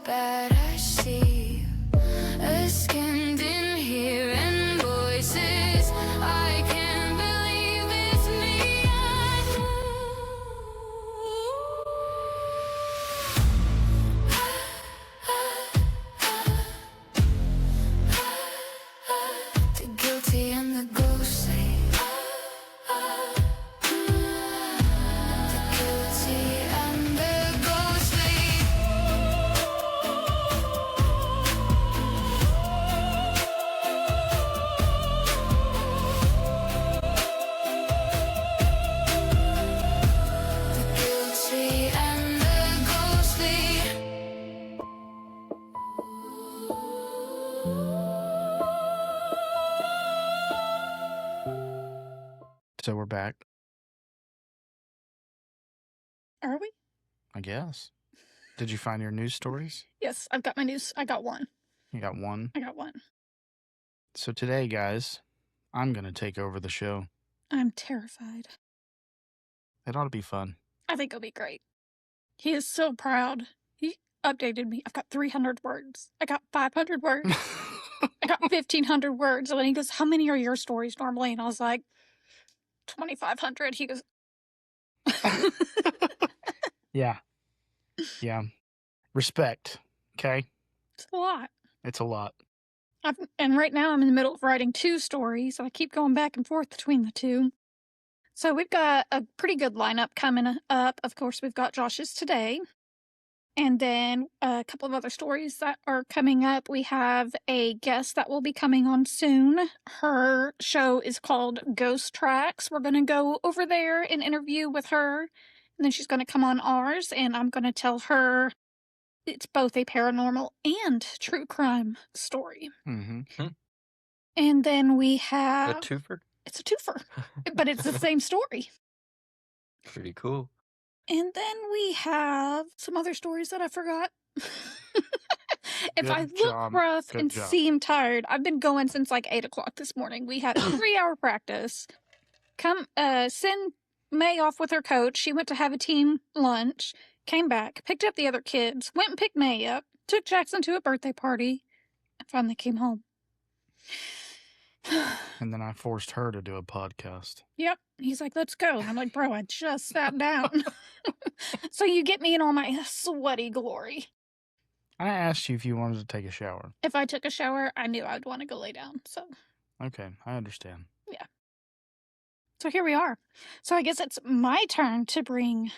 bad, I see a skin in here and voices. I can't believe it's me. The guilty and the ghostly. The guilty and the ghostly. The guilty and the ghostly. So we're back, Are we? I guess. Did you find your news stories? Yes, I've got my news. I got one. You got one. I got one. So today, guys, I'm going to take over the show. I'm terrified. It ought to be fun. I think it'll be great. He is so proud. He updated me. I've got 300 words. I got 500 words. I got 1,500 words. And then he goes, how many are your stories normally? And I was like, 2,500. He goes, Yeah. Yeah. Respect. Okay? it's a lot. It's a lot. And right now I'm in the middle of writing 2 stories, so I keep going back and forth between the 2. So we've got a pretty good lineup coming up. Of course, we've got Josh's today. And then a couple of other stories that are coming up. We have a guest that will be coming on soon. Her show is called Ghost Tracks. We're going to go over there and interview with her. And then she's going to come on ours, and I'm going to tell her it's both a paranormal and true crime story. Mm-hmm. And then we A have... twofer? It's a twofer, but it's the same story. Pretty cool. And then we have some other stories that I forgot. If I Good look job. rough Good and job. seem tired, I've been going since like 8 o'clock this morning. We had a 3-hour practice. Send May off with her coach. She went to have a team lunch, came back, picked up the other kids, went and picked May up, took Jackson to a birthday party, and finally came home. And then I forced her to do a podcast. Yep. He's like, let's go. And I'm like, bro, I just sat down. So you get me in all my sweaty glory. I asked you if you wanted to take a shower. If I took a shower, I knew I'd want to go lay down. So Okay, I understand. here we are. So I guess it's my turn to bring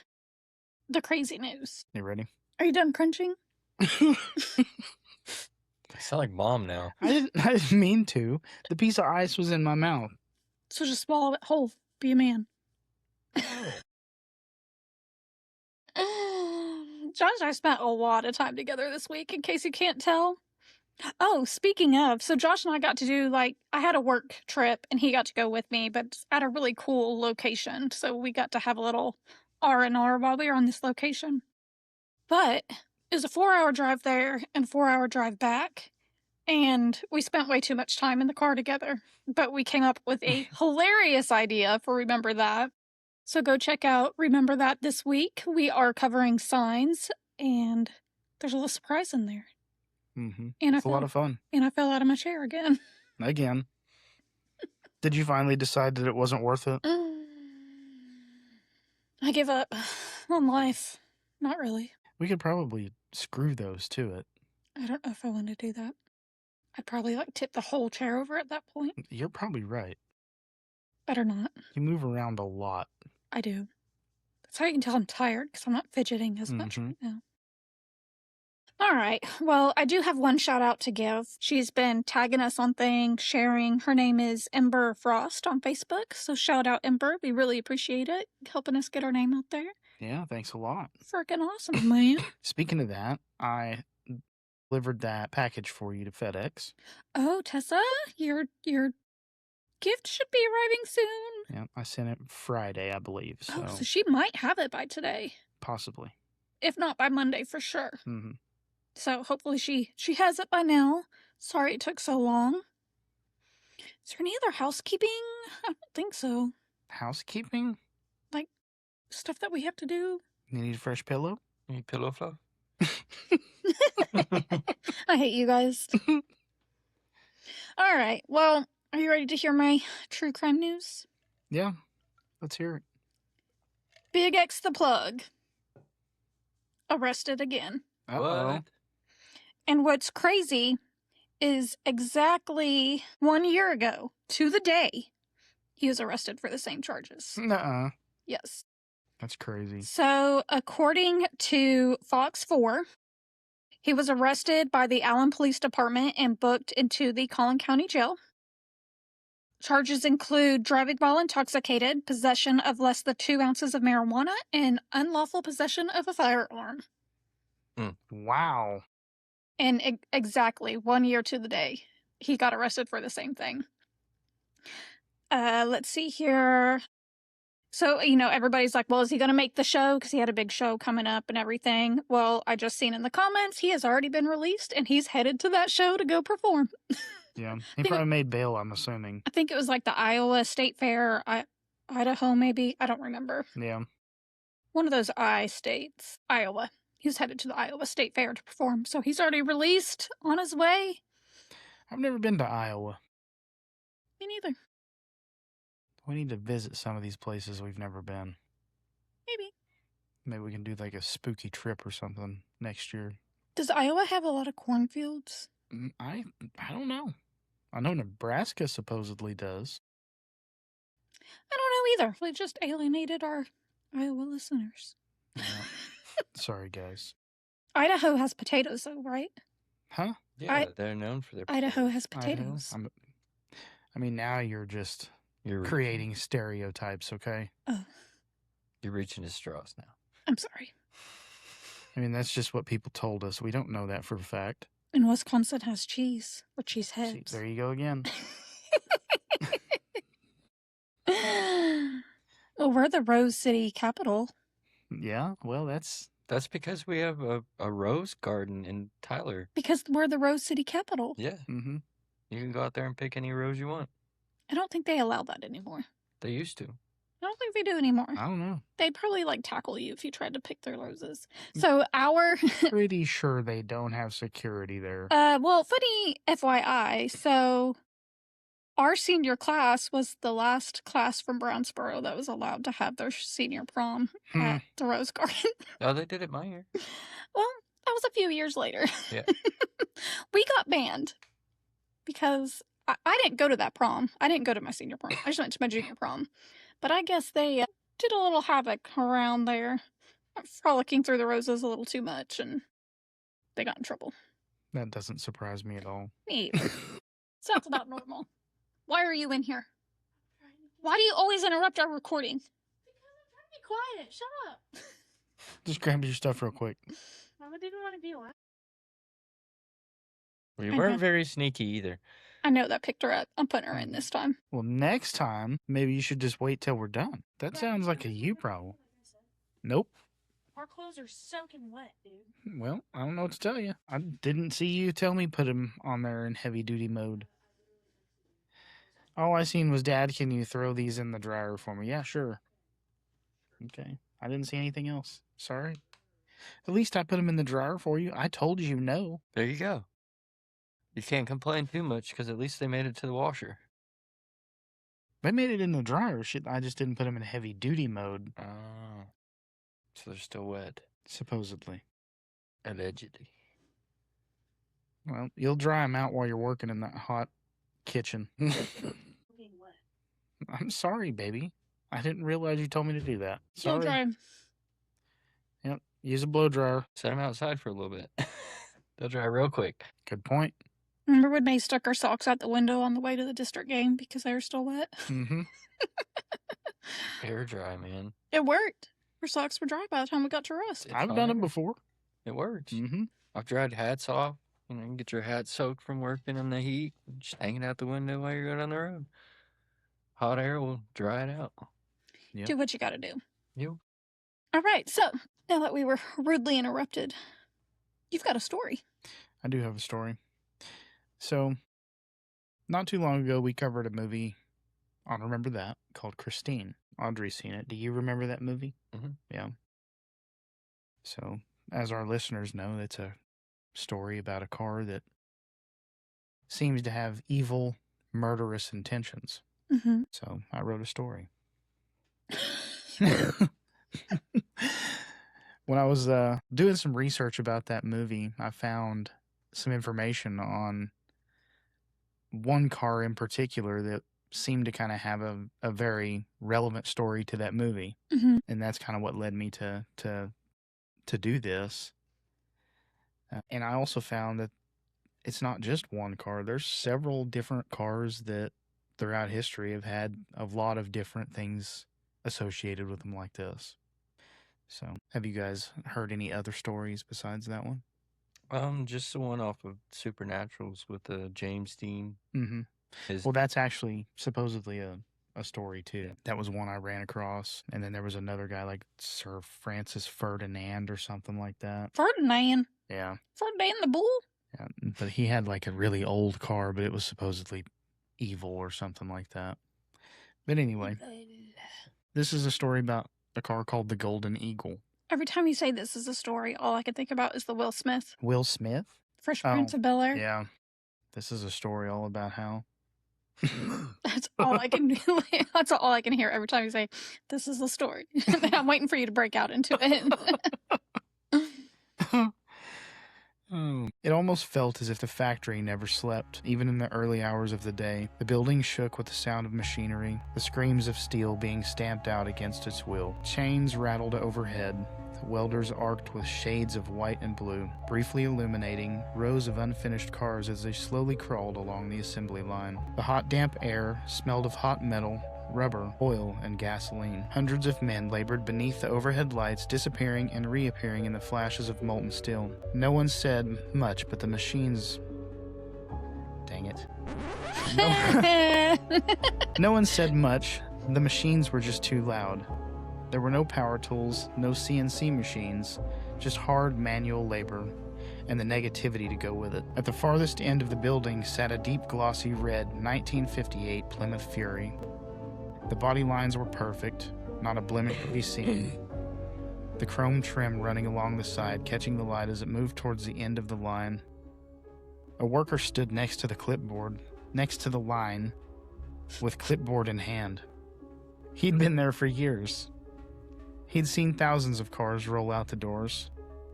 the crazy news. You ready? Are you done crunching? I sound like mom now. I didn't mean to. The piece of ice was in my mouth. So just swallow it whole. Be a man. Josh and I spent a lot of time together this week, in case you can't tell. Oh, speaking of, so Josh and I got to do, I had a work trip, and he got to go with me, but at a really cool location. So we got to have a little R&R while we were on this location. But it was a 4-hour drive there and 4-hour drive back. And we spent way too much time in the car together. But we came up with a hilarious idea for Remember That. So go check out Remember That this week. We are covering signs, and there's a little surprise in there. Mm-hmm. And It's a lot of fun. And I fell out of my chair again. Again. Did you finally decide that it wasn't worth it? I give up on life. Not really. We could probably screw those to it. I don't know if I want to do that. I'd probably tip the whole chair over at that point. You're probably right. Better not. You move around a lot. I do. That's how you can tell I'm tired, because I'm not fidgeting as much Mhm. right now. All right. Well, I do have one shout out to give. She's been tagging us on things, sharing. Her name is Ember Frost on Facebook. So shout out, Ember. We really appreciate it. Helping us get our name out there. Yeah, thanks a lot. Freaking awesome, man. Speaking of that, I delivered that package for you to FedEx. Oh, Tessa, your gift should be arriving soon. Yeah, I sent it Friday, I believe. So, Oh, so she might have it by today. possibly. If not by Monday, for sure. Mm-hmm. So hopefully she has it by now. Sorry it took so long. Is there any other housekeeping? I don't think so. Housekeeping? Stuff that we have to do. You need a fresh pillow? You need pillow fluff? I hate you guys. All right. Well, are you ready to hear my true crime news? Yeah, let's hear it. Big X the Plug. Arrested again. Uh-oh. What? And what's crazy is exactly 1 year ago, to the day, he was arrested for the same charges. Nuh-uh. Yes. That's crazy. So, according to Fox 4, he was arrested by the Allen Police Department and booked into the Collin County Jail. Charges include driving while intoxicated, possession of less than 2 ounces of marijuana, and unlawful possession of a firearm. Wow. And exactly 1 year to the day, he got arrested for the same thing. Let's see here. So, everybody's like, well, is he going to make the show? Because he had a big show coming up and everything. Well, I just seen in the comments, he has already been released and he's headed to that show to go perform. Yeah, he probably made bail, I'm assuming. I think it was like the Iowa State Fair, Idaho maybe. I don't remember. Yeah. One of those I states, Iowa. He's headed to the Iowa State Fair to perform. So he's already released, on his way. I've never been to Iowa. Me neither. We need to visit some of these places we've never been. Maybe. Maybe we can do like a spooky trip or something next year. Does Iowa have a lot of cornfields? I don't know. I know Nebraska supposedly does. I don't know either. We just alienated our Iowa listeners. Yeah. Sorry, guys. Idaho has potatoes, though, right? Huh? Yeah, they're known for their Idaho has Idaho? potatoes. I mean, now you're just You're creating stereotypes, okay? Oh, You're reaching to straws now. I'm sorry. I mean, that's just what people told us. We don't know that for a fact. And Wisconsin has cheese, or cheese See, heads. there you go again. Well, we're the Rose City capital. Yeah, well, that's... That's because we have a rose garden in Tyler. Because we're the Rose City capital. Yeah. Mm-hmm. You can go out there and pick any rose you want. I don't think they allow that anymore. They used to. I don't think they do anymore. I don't know. They'd probably tackle you if you tried to pick their roses. So our Pretty sure they don't have security there. well, funny FYI, so our senior class was the last class from Brownsboro that was allowed to have their senior prom at the Rose Garden. Oh, they did it my year. Well, that was a few years later. Yeah. We got banned because I didn't go to that prom. I didn't go to my senior prom. I just went to my junior prom. But I guess they did a little havoc around there, frolicking through the roses a little too much, and they got in trouble. That doesn't surprise me at all. Me either. Sounds about normal. Why are you in here? Why do you always interrupt our recording? Because I'm trying to be quiet. Shut up. Just grab your stuff real quick. Mama didn't want to be loud. We I weren't know. very sneaky either. I know that picked her up. I'm putting her in this time. Well, next time, maybe you should just wait till we're done. That sounds like a you problem. Nope. Our clothes are soaking wet, dude. Well, I don't know what to tell you. I didn't see you tell me put him on there in heavy duty mode. All I seen was, Dad, can you throw these in the dryer for me? Yeah, sure. Okay. I didn't see anything else. Sorry. At least I put them in the dryer for you. I told you no. There you go. You can't complain too much because at least they made it to the washer. They made it in the dryer. Shit, I just didn't put them in heavy duty mode, Oh. So they're still wet. supposedly. Allegedly. Well, you'll dry them out while you're working in that hot kitchen. I'm sorry, baby. I didn't realize you told me to do that. Blow Sorry. dry. Yep. Use a blow dryer. Set them outside for a little bit. They'll dry real quick. Good point. Remember when May stuck our socks out the window on the way to the district game because they were still wet? Mm-hmm. Air dry, man. It worked. Our socks were dry by the time we got to rest. It's I've done it fine. before. It works. Mm-hmm. I've dried hats off. You know, you can get your hat soaked from working in the heat. Just hang it out the window while you're going down the road. Hot air will dry it out. Yep. Do what you gotta do. You. All right, so now that we were rudely interrupted, you've got a story. I do have a story. So, not too long ago, we covered a movie on Remember That called Christine. Audrey's seen it. Do you remember that movie? Mhm. Yeah. So, as our listeners know, it's a story about a car that seems to have evil, murderous intentions. Mm-hmm. So I wrote a story. When I was doing some research about that movie, I found some information on one car in particular that seemed to kind of have a very relevant story to that movie. Mm-hmm. And that's kind of what led me to do this. And I also found that it's not just one car. There's several different cars that throughout history have had a lot of different things associated with them like this. So, have you guys heard any other stories besides that one? Just the one off of Supernaturals with James Dean. Mm-hmm. His Well, that's actually supposedly a story too. That was one I ran across, and then there was another guy like Sir Francis Ferdinand or something like that. Ferdinand. Yeah, Ferdinand the Bull. yeah. But he had like a really old car, but it was supposedly evil or something like that. But anyway, this is a story about a car called the Golden Eagle. Every time you say this is a story, all I can think about is the Will Smith. Will Smith? Fresh Prince of Bel-Air. Yeah. This is a story all about how. That's all I can. That's all I can hear every time you say, "This is the story." I'm waiting for you to break out into it. It almost felt as if the factory never slept, even in the early hours of the day. The building shook with the sound of machinery, the screams of steel being stamped out against its will. Chains rattled overhead. The welders arced with shades of white and blue, briefly illuminating rows of unfinished cars as they slowly crawled along the assembly line. The hot, damp air smelled of hot metal, rubber, oil, and gasoline. Hundreds of men labored beneath the overhead lights, disappearing and reappearing in the flashes of molten steel. No one said much, but the machines... Dang it. No one said much. The machines were just too loud. There were no power tools, no CNC machines, just hard manual labor, and the negativity to go with it. At the farthest end of the building sat a deep glossy red 1958 Plymouth Fury. The body lines were perfect, not a blemish to be seen. The chrome trim running along the side, catching the light as it moved towards the end of the line. A worker stood next to the clipboard, next to the line, with clipboard in hand. He'd been there for years. He'd seen thousands of cars roll out the doors,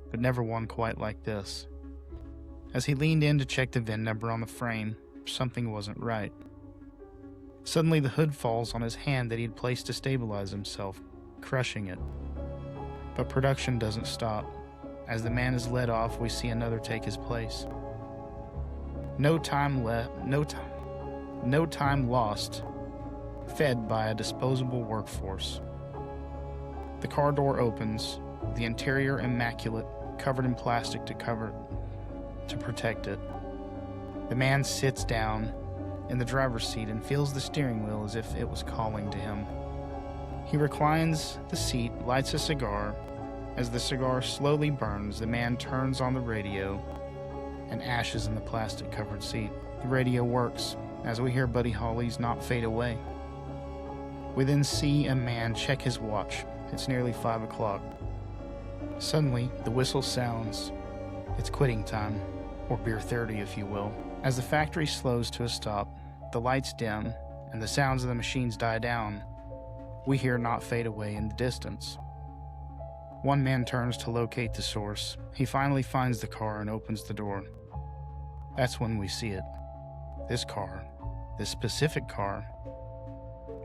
but never one quite like this. As he leaned in to check the VIN number on the frame, something wasn't right. Suddenly the hood falls on his hand that he'd placed to stabilize himself, crushing it. But production doesn't stop. As the man is led off, we see another take his place. No time lost, fed by a disposable workforce. The car door opens, the interior immaculate, covered in plastic to protect it. The man sits down in the driver's seat and feels the steering wheel as if it was calling to him. He reclines the seat, lights a cigar. As the cigar slowly burns, the man turns on the radio and ashes in the plastic-covered seat. The radio works as we hear Buddy Holly's Not Fade Away. We then see a man check his watch. It's nearly 5 o'clock. Suddenly, the whistle sounds. It's quitting time, or beer 30 if you will. As the factory slows to a stop, the lights dim, and the sounds of the machines die down, we hear Not Fade Away in the distance. One man turns to locate the source. He finally finds the car and opens the door. That's when we see it. This car, this specific car,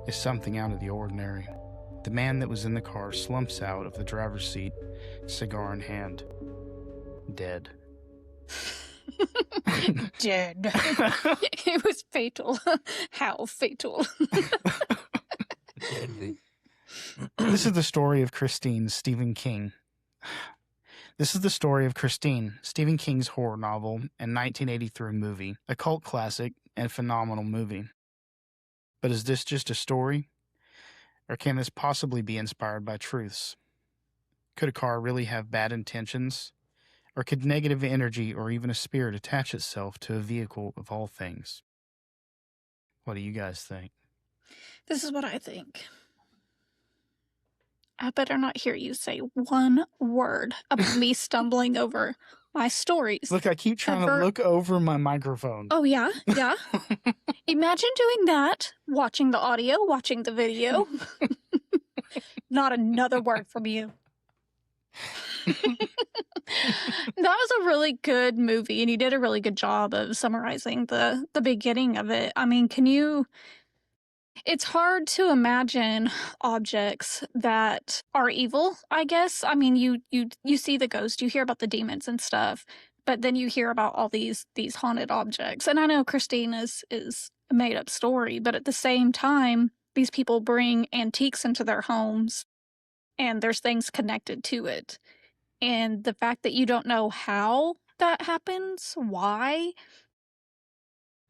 is something out of the ordinary. The man that was in the car slumps out of the driver's seat, cigar in hand. Dead. Dead. It was fatal. How fatal. This is the story of Christine, Stephen King. This is the story of Christine, Stephen King's horror novel and 1983 movie, a cult classic and phenomenal movie. But is this just a story? Or can this possibly be inspired by truths? Could a car really have bad intentions? Or could negative energy or even a spirit attach itself to a vehicle of all things? What do you guys think? This is what I think. I better not hear you say one word about me stumbling over my stories. Look, I keep trying to ever- look over my microphone. Oh, yeah, yeah. Imagine doing that, watching the audio, watching the video. Not another word from you. That was a really good movie, and you did a really good job of summarizing the beginning of it. I mean, it's hard to imagine objects that are evil, I guess. I mean, you see the ghost, you hear about the demons and stuff, but then you hear about all these haunted objects. And I know Christine is a made up story, but at the same time, these people bring antiques into their homes and there's things connected to it. And the fact that you don't know how that happens, why,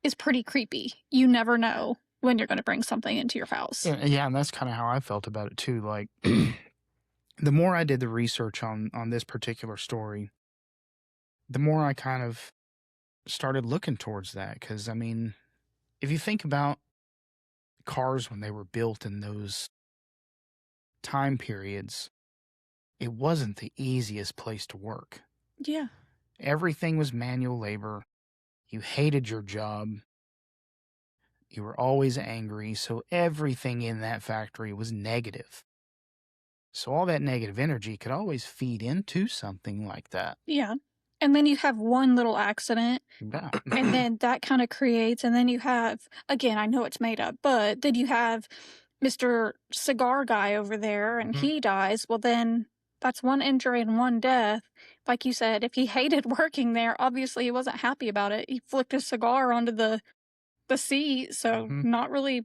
is pretty creepy. You never know when you're going to bring something into your house. Yeah, and that's kind of how I felt about it too. Like, the more I did the research on this particular story, the more I kind of started looking towards that. Because, I mean, if you think about cars when they were built in those time periods, it wasn't the easiest place to work. Yeah. Everything was manual labor. You hated your job. You were always angry, so everything in that factory was negative. So all that negative energy could always feed into something like that. Yeah. And then you have one little accident, Yeah. and then that kind of creates, and then you have, again, I know it's made up, but then you have Mr. Cigar Guy over there, and he dies. Well, then that's one injury and one death. Like you said, if he hated working there, obviously he wasn't happy about it. He flicked his cigar onto the seat, so not really,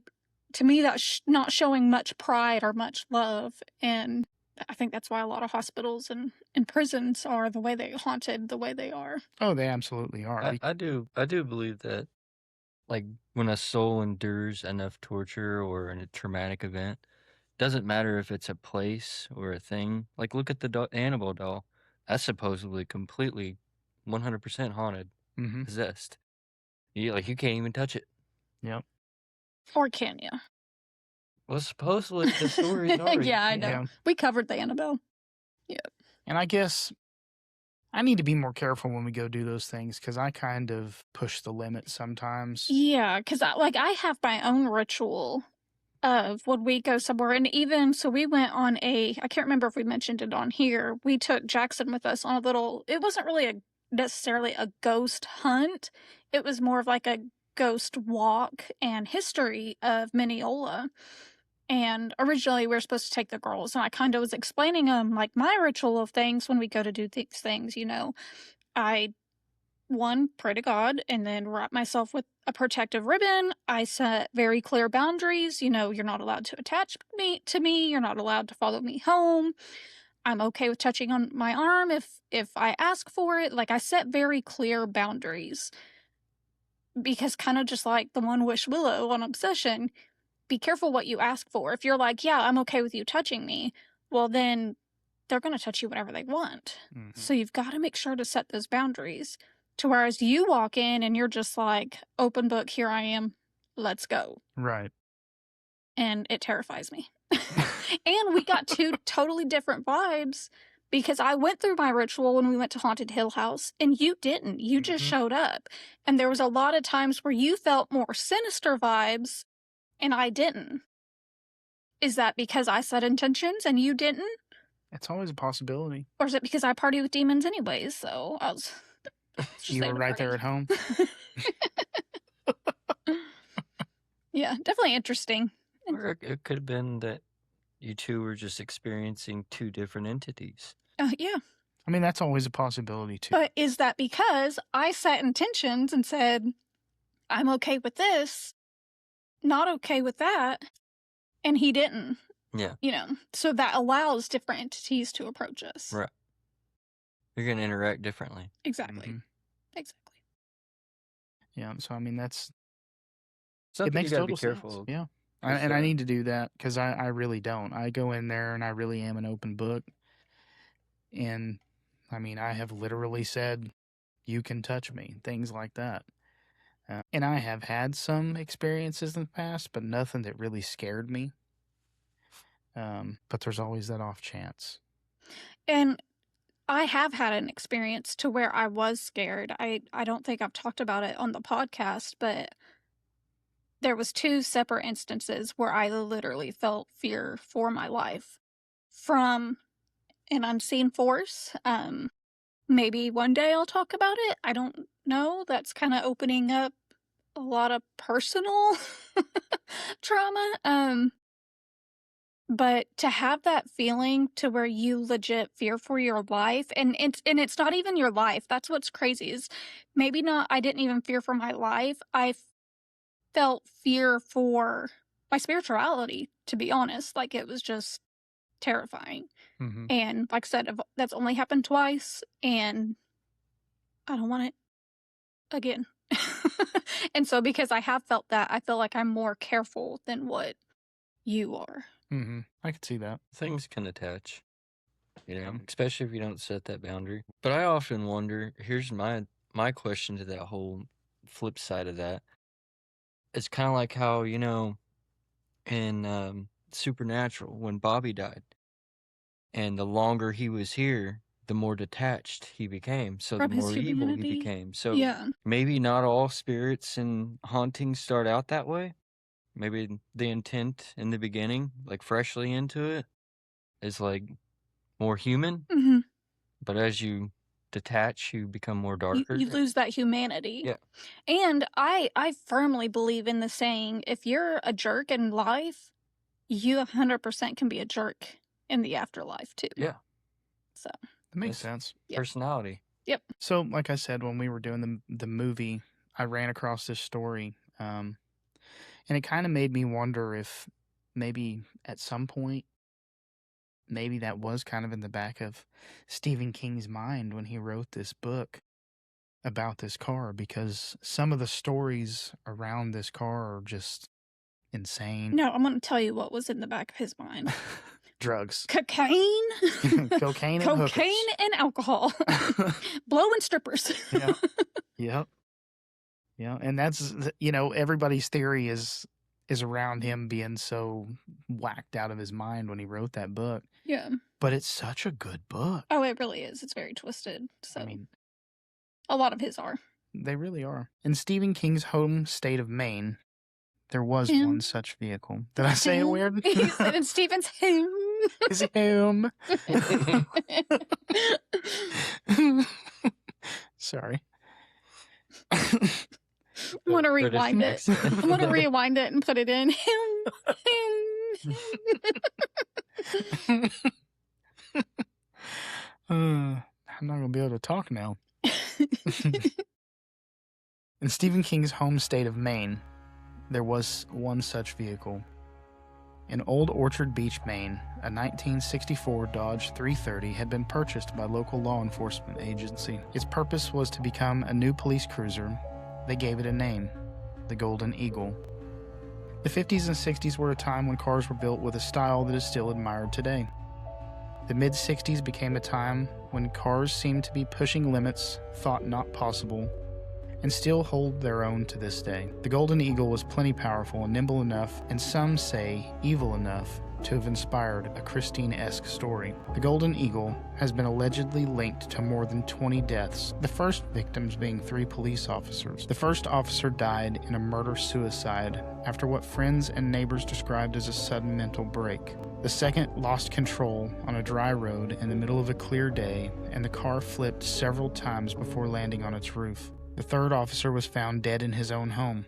to me, that's not showing much pride or much love. And I think that's why a lot of hospitals and prisons are the way they haunted the way they are. Oh, they absolutely are. I do believe that, like, when a soul endures enough torture or a traumatic event, doesn't matter if it's a place or a thing. Like, look at the Annabelle doll. That's supposedly completely 100% haunted, possessed. You can't even touch it. Yep. Or can you? Well, supposedly the story is Yeah, I know. Yeah. We covered the Annabelle. And I guess I need to be more careful when we go do those things because I kind of push the limit sometimes. Yeah, because I have my own ritual of when we go somewhere. And even so, we went on I can't remember if we mentioned it on here. We took Jackson with us on a little, it wasn't really necessarily a ghost hunt. It was more of like a ghost walk and history of Mineola. And originally we were supposed to take the girls, and I kind of was explaining them like my ritual of things when we go to do these things. I pray to God and then wrap myself with a protective ribbon. I set very clear boundaries. You're not allowed to attach to me. You're not allowed to follow me home. I'm okay with touching on my arm if I ask for it. Like, I set very clear boundaries because, kind of just like the one wish Willow on Obsession, be careful what you ask for. If you're like, yeah, I'm okay with you touching me, well, then they're going to touch you whenever they want. So you've got to make sure to set those boundaries. To whereas you walk in and you're just like, open book, here I am, let's go. Right. And it terrifies me. And we got two totally different vibes because I went through my ritual when we went to Haunted Hill House and you didn't. You just showed up. And there was a lot of times where you felt more sinister vibes and I didn't. Is that because I set intentions and you didn't? It's always a possibility. Or is it because I party with demons anyways? So I was... You were right there at home. Yeah, definitely interesting. Or it could have been that you two were just experiencing two different entities. Yeah. I mean, that's always a possibility too. But is that because I set intentions and said, I'm okay with this, not okay with that, and he didn't? Yeah. So that allows different entities to approach us. Right. You're going to interact differently. Exactly. Exactly. Yeah, so I mean, that's... Something it makes you gotta total be careful sense. of. Yeah. And I need to do that because I really don't. I go in there and I really am an open book. And, I mean, I have literally said, you can touch me, things like that. And I have had some experiences in the past, but nothing that really scared me. But there's always that off chance. And I have had an experience to where I was scared. I don't think I've talked about it on the podcast, but there was 2 separate instances where I literally felt fear for my life from an unseen force. Maybe one day I'll talk about it. I don't know. That's kind of opening up a lot of personal trauma. But to have that feeling to where you legit fear for your life, and it's not even your life. That's what's crazy is maybe not. I didn't even fear for my life. I felt fear for my spirituality. To be honest, like it was just terrifying. Mm-hmm. And like I said, that's only happened twice, and I don't want it again. And so because I have felt that, I feel like I'm more careful than what you are. Mm-hmm. I could see that. Things can attach, especially if you don't set that boundary. But I often wonder, here's my question to that whole flip side of that. It's kind of like how, in Supernatural, when Bobby died, and the longer he was here, the more detached he became. So From the his more evil he humanity. became. So Yeah. maybe not all spirits and hauntings start out that way. Maybe the intent in the beginning, like freshly into it, is like more human. hmm But as you detach, you become more darker. You lose that humanity. Yeah. And I firmly believe in the saying, if you're a jerk in life, you 100% can be a jerk in the afterlife too. Yeah. So That makes That's sense. Yep. personality. Yep. So, like I said, when we were doing the movie, I ran across this story, and it kind of made me wonder if maybe at some point, maybe that was kind of in the back of Stephen King's mind when he wrote this book about this car, because some of the stories around this car are just insane. No, I'm going to tell you what was in the back of his mind. Drugs. Cocaine. Cocaine and hookers. Cocaine and alcohol. Blowing strippers. Yeah. Yep. Yeah, and that's everybody's theory is around him being so whacked out of his mind when he wrote that book. Yeah. But it's such a good book. Oh, it really is. It's very twisted. So I mean, a lot of his are. they really are. In Stephen King's home state of Maine, there was one such vehicle. Did I say it weird? He said in Stephen's home. His home. Sorry. I want to rewind it. I want to rewind it and put it in. I'm not going to be able to talk now. In Stephen King's home state of Maine, there was one such vehicle. In Old Orchard Beach, Maine, a 1964 Dodge 330 had been purchased by local law enforcement agency. Its purpose was to become a new police cruiser. They gave it a name, the Golden Eagle. The 50s and 60s were a time when cars were built with a style that is still admired today. The mid-60s became a time when cars seemed to be pushing limits thought not possible, and still hold their own to this day. The Golden Eagle was plenty powerful and nimble enough, and some say evil enough, to have inspired a Christine-esque story. The Golden Eagle has been allegedly linked to more than 20 deaths, the first victims being 3 police officers. The first officer died in a murder-suicide after what friends and neighbors described as a sudden mental break. The second lost control on a dry road in the middle of a clear day, and the car flipped several times before landing on its roof. The third officer was found dead in his own home.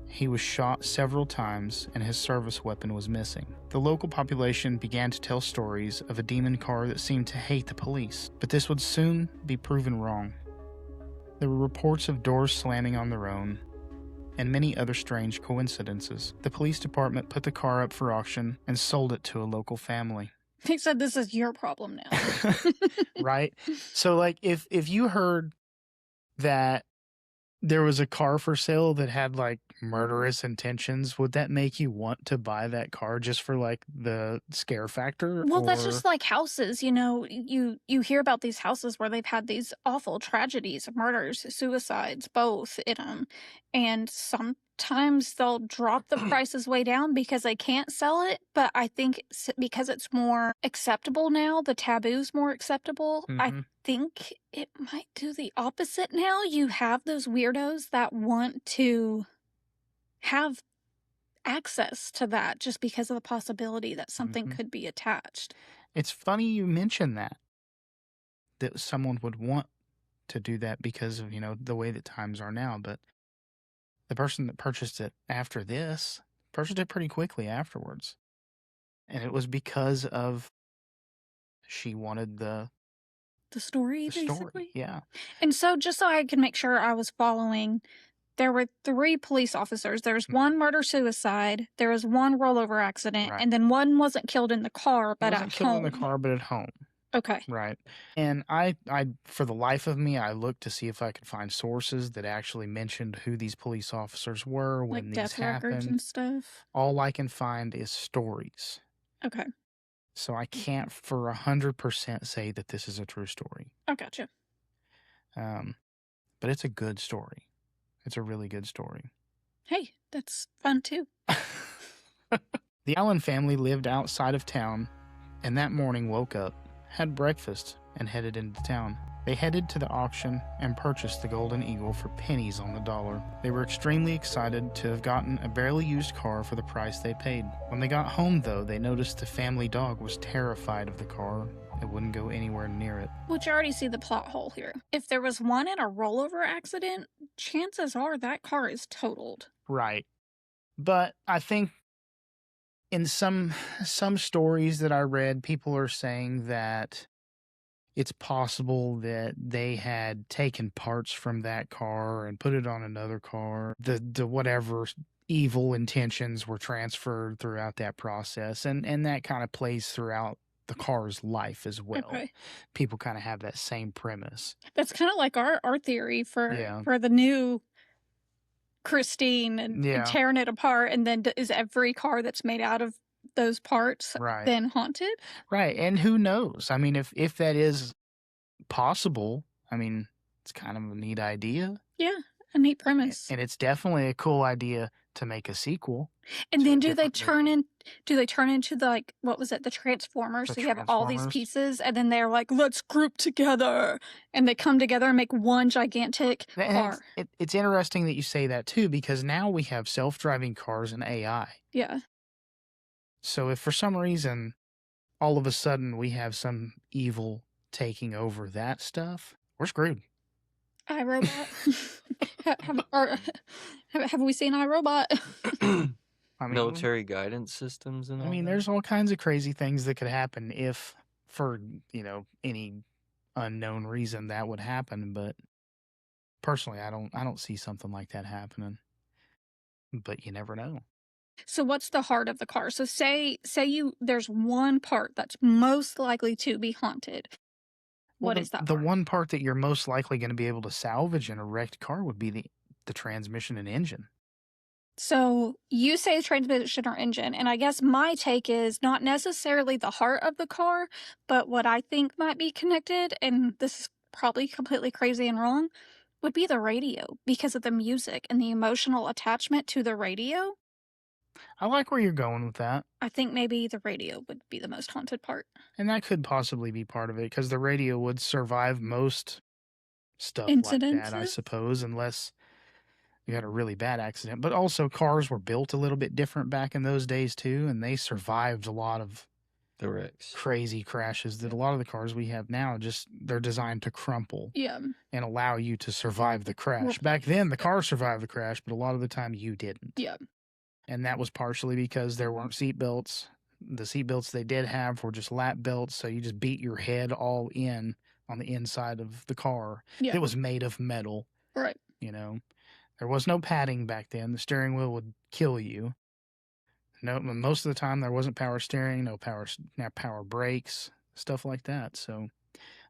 He was shot several times and his service weapon was missing. The local population began to tell stories of a demon car that seemed to hate the police, but this would soon be proven wrong. There were reports of doors slamming on their own, and many other strange coincidences. The police department put the car up for auction and sold it to a local family. He said, "This is your problem now." Right? So, like, if you heard that there was a car for sale that had like murderous intentions, would that make you want to buy that car just for like the scare factor? Well, that's just like houses, you hear about these houses where they've had these awful tragedies, murders, suicides, both in them. And times they'll drop the prices way down because they can't sell it, but I think because it's more acceptable now, the taboo's more acceptable, I Mhm. think it might do the opposite now. You have those weirdos that want to have access to that just because of the possibility that something Mhm. could be attached. It's funny you mention that someone would want to do that because of, the way that times are now. But the person that purchased it after this purchased it pretty quickly afterwards. And it was because of she wanted the The story. basically. Yeah. And so, just so I can make sure I was following, there were 3 police officers. There was one murder-suicide, there was one rollover accident, Right. and then one wasn't killed in the car, It but wasn't at killed in the home. car, but at home. Okay. Right. And I, for the life of me, I looked to see if I could find sources that actually mentioned who these police officers were when Like these death records happened. and stuff. All I can find is stories. Okay. So I can't for 100% say that this is a true story. I gotcha. But it's a good story. It's a really good story. Hey, that's fun too. The Allen family lived outside of town, and that morning woke up, had breakfast, and headed into town. They headed to the auction and purchased the Golden Eagle for pennies on the dollar. They were extremely excited to have gotten a barely used car for the price they paid. When they got home, though, they noticed the family dog was terrified of the car. It wouldn't go anywhere near it. Which you already see the plot hole here. If there was one in a rollover accident, chances are that car is totaled. Right. But I think in some stories that I read, people are saying that it's possible that they had taken parts from that car and put it on another car. The whatever evil intentions were transferred throughout that process. And that kind of plays throughout the car's life as well. Okay. People kind of have that same premise. That's kind of like our theory for the new Christine and tearing it apart, and then is every car that's made out of those parts then haunted? Right. And who knows? I mean, if that is possible, I mean, it's kind of a neat idea. Yeah, a neat premise. And it's definitely a cool idea to make a sequel. And then do they turn into the, like, what was it, the Transformers? So you have all these pieces, and then they're like, let's group together, and they come together and make one gigantic car. It's interesting that you say that too, because now we have self-driving cars and AI. Yeah. So if for some reason all of a sudden we have some evil taking over that stuff, we're screwed. iRobot. Have we seen iRobot? I mean, military guidance systems and all I mean, that? there's all kinds of crazy things that could happen if, for, any unknown reason that would happen. But personally, I don't see something like that happening. But you never know. So what's the heart of the car? So say there's one part that's most likely to be haunted. What is that The part? one part that you're most likely going to be able to salvage in a wrecked car would be the transmission and engine. So you say transmission or engine, and I guess my take is not necessarily the heart of the car, but what I think might be connected, and this is probably completely crazy and wrong, would be the radio because of the music and the emotional attachment to the radio. I like where you're going with that. I think maybe the radio would be the most haunted part. And that could possibly be part of it, because the radio would survive most stuff like that, I suppose, unless you had a really bad accident. But also, cars were built a little bit different back in those days, too, and they survived a lot of the wrecks, crazy crashes that a lot of the cars we have now, they're designed to crumple and allow you to survive the crash. Back then, the car survived the crash, but a lot of the time you didn't. Yeah. And that was partially because there weren't seat belts. The seat belts they did have were just lap belts, so you just beat your head all in on the inside of the car. Yeah. It was made of metal. Right. There was no padding back then. The steering wheel would kill you. No, most of the time there wasn't power steering, no power brakes, stuff like that. So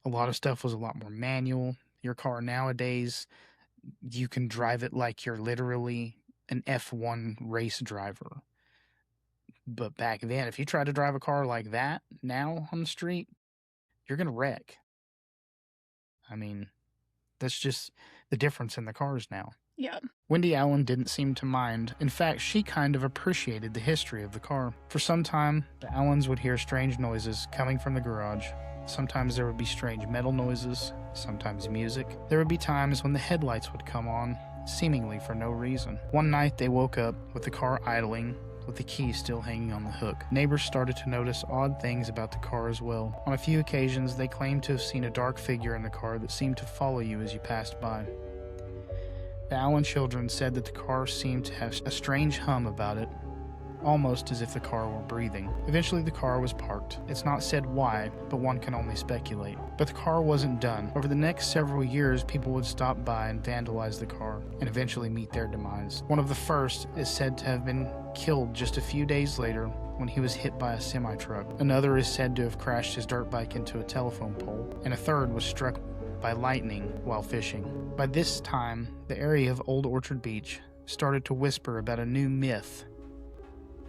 a lot of stuff was a lot more manual. Your car nowadays, you can drive it like you're literally an F1 race driver. But back then, if you try to drive a car like that now on the street, you're going to wreck. I mean, that's just the difference in the cars now. Yeah. Wendy Allen didn't seem to mind. In fact, she kind of appreciated the history of the car. For some time, the Allens would hear strange noises coming from the garage. Sometimes there would be strange metal noises, sometimes music. There would be times when the headlights would come on, seemingly for no reason. One night they woke up with the car idling, with the key still hanging on the hook. Neighbors started to notice odd things about the car as well. On a few occasions, they claimed to have seen a dark figure in the car that seemed to follow you as you passed by. The Allen children said that the car seemed to have a strange hum about it, almost as if the car were breathing. Eventually the car was parked. It's not said why, but one can only speculate. But the car wasn't done. Over the next several years, people would stop by and vandalize the car, and eventually meet their demise. One of the first is said to have been killed just a few days later when he was hit by a semi-truck. Another is said to have crashed his dirt bike into a telephone pole, and a third was struck by lightning while fishing. By this time, the area of Old Orchard Beach started to whisper about a new myth,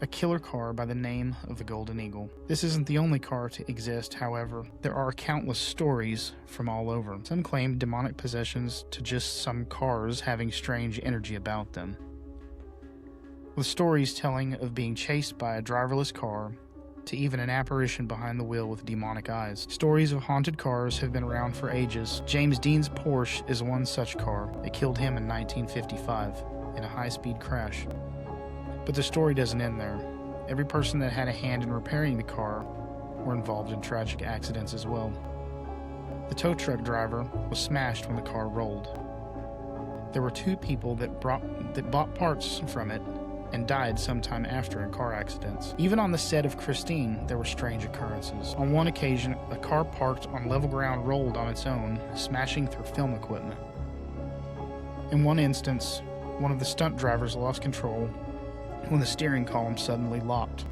a killer car by the name of the Golden Eagle. This isn't the only car to exist, however. There are countless stories from all over. Some claim demonic possessions to just some cars having strange energy about them, with stories telling of being chased by a driverless car, to even an apparition behind the wheel with demonic eyes. Stories of haunted cars have been around for ages. James Dean's Porsche is one such car that killed him in 1955 in a high-speed crash. But the story doesn't end there. Every person that had a hand in repairing the car were involved in tragic accidents as well. The tow truck driver was smashed when the car rolled. There were 2 people that bought parts from it and died sometime after in car accidents. Even on the set of Christine, there were strange occurrences. On one occasion, a car parked on level ground rolled on its own, smashing through film equipment. In one instance, one of the stunt drivers lost control when the steering column suddenly locked.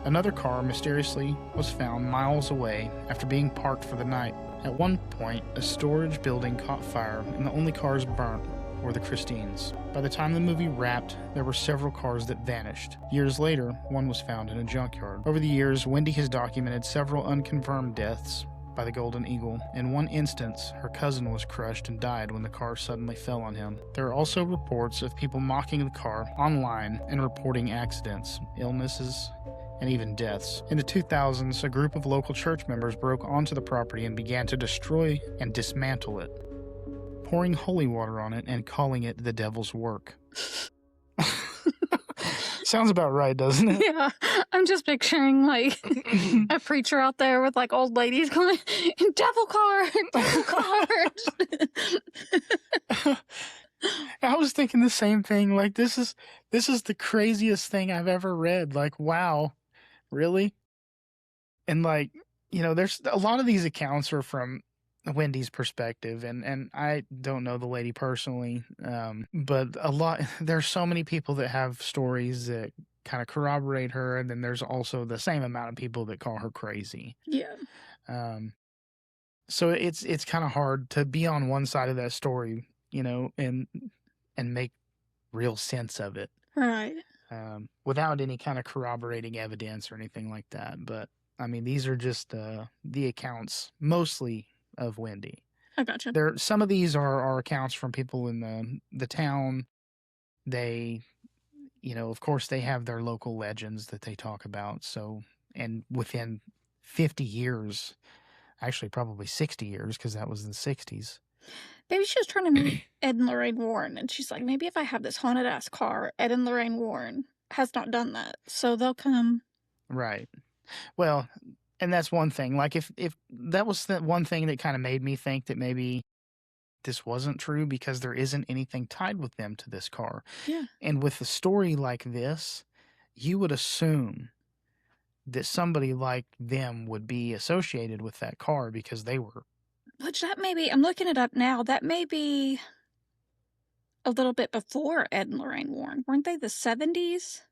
Another car mysteriously was found miles away after being parked for the night. At one point, a storage building caught fire and the only cars burnt were the Christines. By the time the movie wrapped, there were several cars that vanished. Years later, one was found in a junkyard. Over the years, Wendy has documented several unconfirmed deaths by the Golden Eagle. In one instance, her cousin was crushed and died when the car suddenly fell on him. There are also reports of people mocking the car online and reporting accidents, illnesses, and even deaths. In the 2000s, a group of local church members broke onto the property and began to destroy and dismantle it, pouring holy water on it and calling it the devil's work. Sounds about right, doesn't it? Yeah, I'm just picturing like a preacher out there with like old ladies going, devil card, devil card. I was thinking the same thing. Like, this is the craziest thing I've ever read. Like, wow, really? And like, there's a lot of these accounts are from Wendy's perspective, and I don't know the lady personally, but there's so many people that have stories that kind of corroborate her, and then there's also the same amount of people that call her crazy. Yeah. So it's kind of hard to be on one side of that story, and make real sense of it, Right. without any kind of corroborating evidence or anything like that. But I mean, these are just the accounts mostly of Wendy. I gotcha. Some of these are accounts from people in the town. They, of course, they have their local legends that they talk about. So, and within 50 years, actually probably 60 years, because that was the 60s. Maybe she was trying to meet Ed and Lorraine Warren, and she's like, maybe if I have this haunted ass car, Ed and Lorraine Warren has not done that, so they'll come. Right. Well, and that's one thing. Like, if that was the one thing that kind of made me think that maybe this wasn't true, because there isn't anything tied with them to this car. Yeah. And with a story like this, you would assume that somebody like them would be associated with that car because they were. Which that may be, I'm looking it up now, that may be a little bit before Ed and Lorraine Warren. Weren't they the 70s?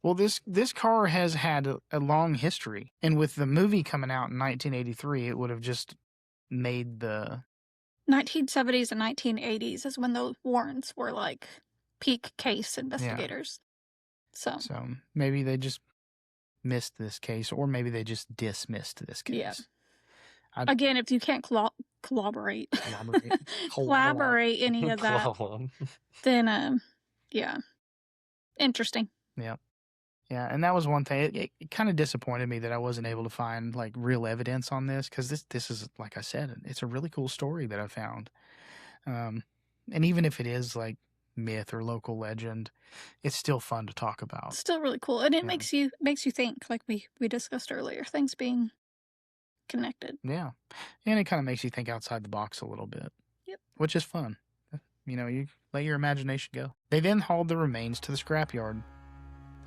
Well, this car has had a long history. And with the movie coming out in 1983, it would have just made the 1970s and 1980s is when the Warrens were like peak case investigators. Yeah. So maybe they just missed this case, or maybe they just dismissed this case. Yeah. Again, if you can't collaborate Collaborate. any of that, then yeah, interesting. Yeah. Yeah, and that was one thing. It kind of disappointed me that I wasn't able to find like real evidence on this, because this is, like I said, it's a really cool story that I found. And even if it is like myth or local legend, it's still fun to talk about. Still really cool, and it Yeah. makes you think, like we discussed earlier, things being connected. Yeah, and it kind of makes you think outside the box a little bit. Yep. Which is fun. You let your imagination go. They then hauled the remains to the scrapyard.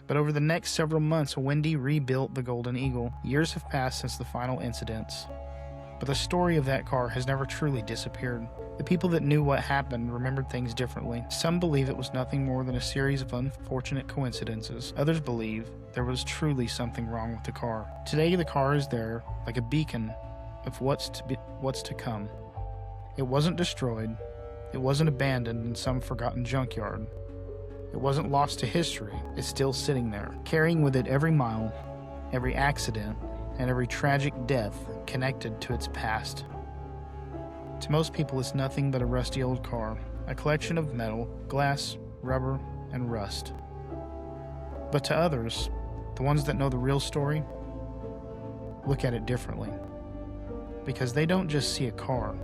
But over the next several months, Wendy rebuilt the Golden Eagle. Years have passed since the final incidents, but the story of that car has never truly disappeared. The people that knew what happened remembered things differently. Some believe it was nothing more than a series of unfortunate coincidences. Others believe there was truly something wrong with the car. Today, the car is there like a beacon of what's to come. It wasn't destroyed. It wasn't abandoned in some forgotten junkyard. It wasn't lost to history. It's still sitting there, carrying with it every mile, every accident, and every tragic death connected to its past. To most people, it's nothing but a rusty old car, a collection of metal, glass, rubber, and rust. But to others, the ones that know the real story, look at it differently. Because they don't just see a car.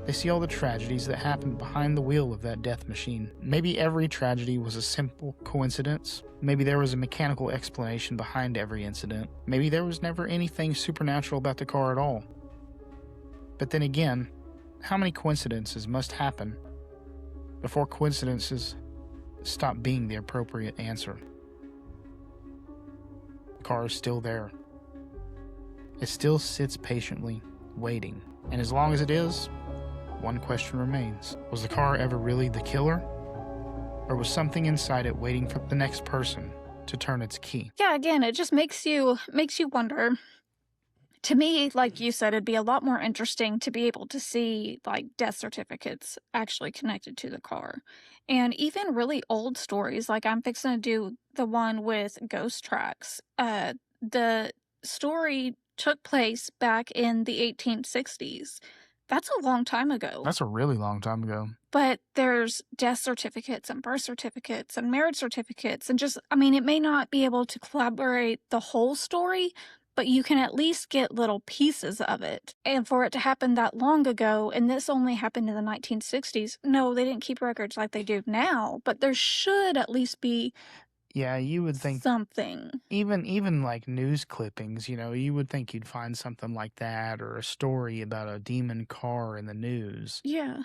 They see all the tragedies that happened behind the wheel of that death machine. Maybe every tragedy was a simple coincidence. Maybe there was a mechanical explanation behind every incident. Maybe there was never anything supernatural about the car at all. But then again, how many coincidences must happen before coincidences stop being the appropriate answer? The car is still there. It still sits patiently, waiting. And as long as it is, one question remains. Was the car ever really the killer? Or was something inside it waiting for the next person to turn its key? Yeah, again, it just makes you wonder. To me, like you said, it'd be a lot more interesting to be able to see like death certificates actually connected to the car. And even really old stories, like I'm fixing to do the one with ghost tracks. The story took place back in the 1860s. That's a long time ago. That's a really long time ago. But there's death certificates and birth certificates and marriage certificates, and just, I mean, it may not be able to collaborate the whole story, but you can at least get little pieces of it. And for it to happen that long ago, and this only happened in the 1960s, no, they didn't keep records like they do now, but there should at least be Yeah, you would think something. even like news clippings, you would think you'd find something like that, or a story about a demon car in the news. Yeah.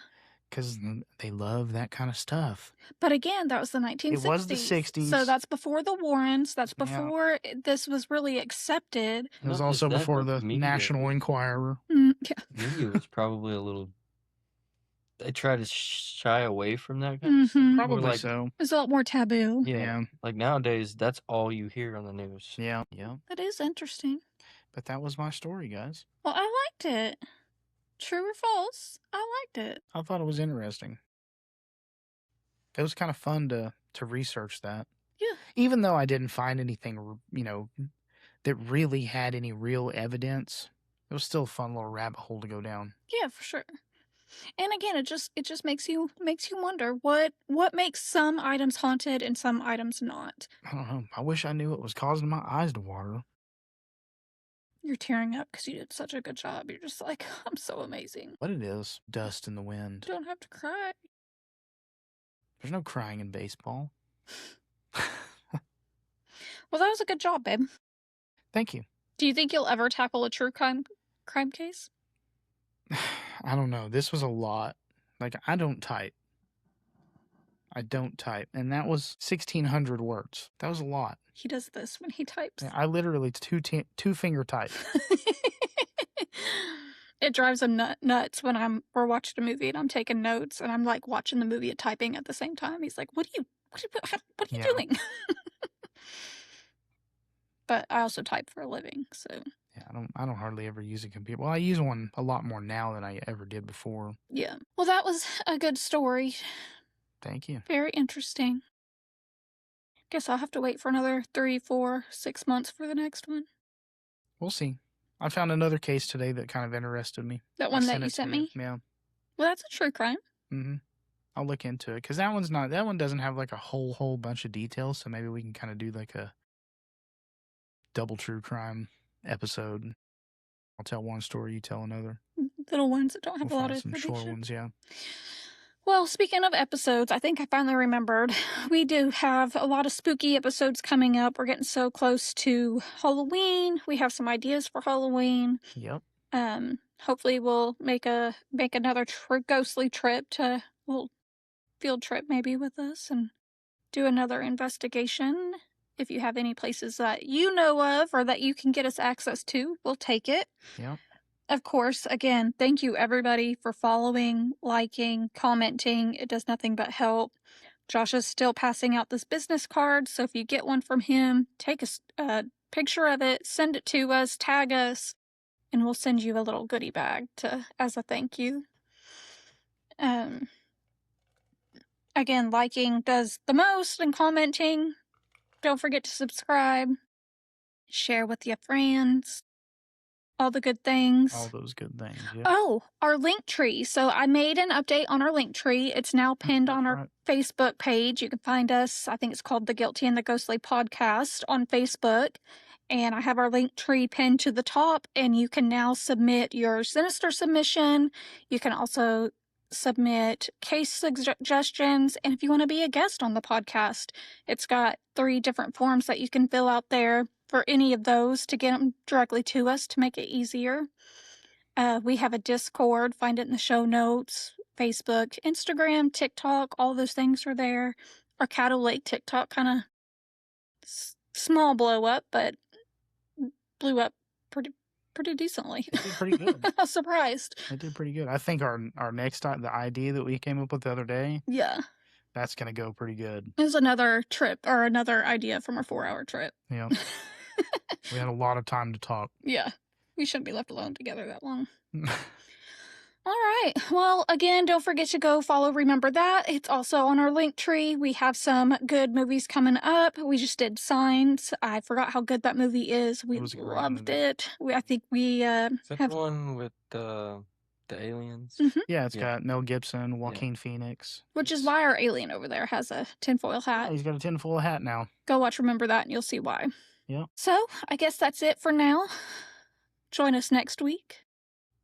Because they love that kind of stuff. But again, that was the 1960s. It was the 60s. So that's before the Warrens. That's Yeah. before this was really accepted. It was Not also just that, before but the media. National Enquirer. Yeah. Media was probably a little. They try to shy away from that kind of stuff. Mhm. Or Probably like, so. It's a lot more taboo. yeah, like nowadays, that's all you hear on the news. Yeah. That is interesting. But that was my story, guys. Well, I liked it. True or false? I liked it. I thought it was interesting. It was kind of fun to research that. Yeah. Even though I didn't find anything, that really had any real evidence, it was still a fun little rabbit hole to go down. Yeah, for sure. And again, it just makes you wonder what makes some items haunted and some items not. I don't know. I wish I knew what was causing my eyes to water. You're tearing up because you did such a good job. You're just like, I'm so amazing. What it is, dust in the wind. You don't have to cry. There's no crying in baseball. Well, that was a good job, babe. Thank you. Do you think you'll ever tackle a true crime case? I don't know. This was a lot. Like, I don't type. And that was 1,600 words. That was a lot. He does this when he types. I literally two finger type. It drives him nuts when we're watching a movie and I'm taking notes and I'm like watching the movie and typing at the same time. He's like, what are you doing? But I also type for a living, so. Yeah, I don't hardly ever use a computer. Well, I use one a lot more now than I ever did before. Yeah. Well, that was a good story. Thank you. Very interesting. Guess I'll have to wait for another 3, 4, 6 months for the next one. We'll see. I found another case today that kind of interested me. That one that you sent me? Yeah. Well, that's a true crime. Mm-hmm. I'll look into it because that one doesn't have like a whole bunch of details. So maybe we can kind of do like a double true crime episode. I'll tell one story, you tell another. Little ones that don't have We'll a lot find of some information. short ones, yeah. Well, speaking of episodes, I think I finally remembered. We do have a lot of spooky episodes coming up. We're getting so close to Halloween. We have some ideas for Halloween. Yep. Hopefully we'll make another ghostly trip to field trip maybe with us and do another investigation. If you have any places that you know of or that you can get us access to, we'll take it. Yep. Of course, again, thank you everybody for following, liking, commenting. It does nothing but help. Josh is still passing out this business card, so if you get one from him, take a picture of it, send it to us, tag us, and we'll send you a little goodie bag as a thank you. Again, liking does the most, and commenting. Don't forget to subscribe, share with your friends. All the good things. All those good things, yeah. Oh, our link tree. So I made an update on our link tree. It's now pinned on our Facebook page. You can find us. I think it's called The Guilty and the Ghostly Podcast on Facebook. And I have our link tree pinned to the top. And you can now submit your Sinister Submission. You can also submit case suggestions. And if you want to be a guest on the podcast, it's got 3 different forms that you can fill out there for any of those to get them directly to us to make it easier. We have a Discord. Find it in the show notes. Facebook, Instagram, TikTok, all those things are there. Our Caddo Lake TikTok kind of small blow up, but blew up pretty decently. It did pretty good. I was surprised. It did pretty good. I think our next the idea that we came up with the other day, yeah, that's gonna go pretty good. It was another trip or another idea from our 4-hour trip. Yeah. We had a lot of time to talk. Yeah, we shouldn't be left alone together that long. All right. Well, again, don't forget to go follow Remember That. It's also on our link tree. We have some good movies coming up. We just did Signs. I forgot how good that movie is. We loved it. I think we Is that the one with the aliens? Mm-hmm. Yeah, it's got Mel Gibson, Joaquin Phoenix. Which is why our alien over there has a tinfoil hat. Yeah, he's got a tinfoil hat now. Go watch Remember That and you'll see why. Yeah. So, I guess that's it for now. Join us next week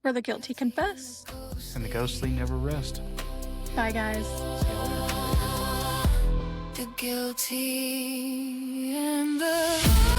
where the guilty confess. And the ghostly never rest. Bye, guys. The guilty and the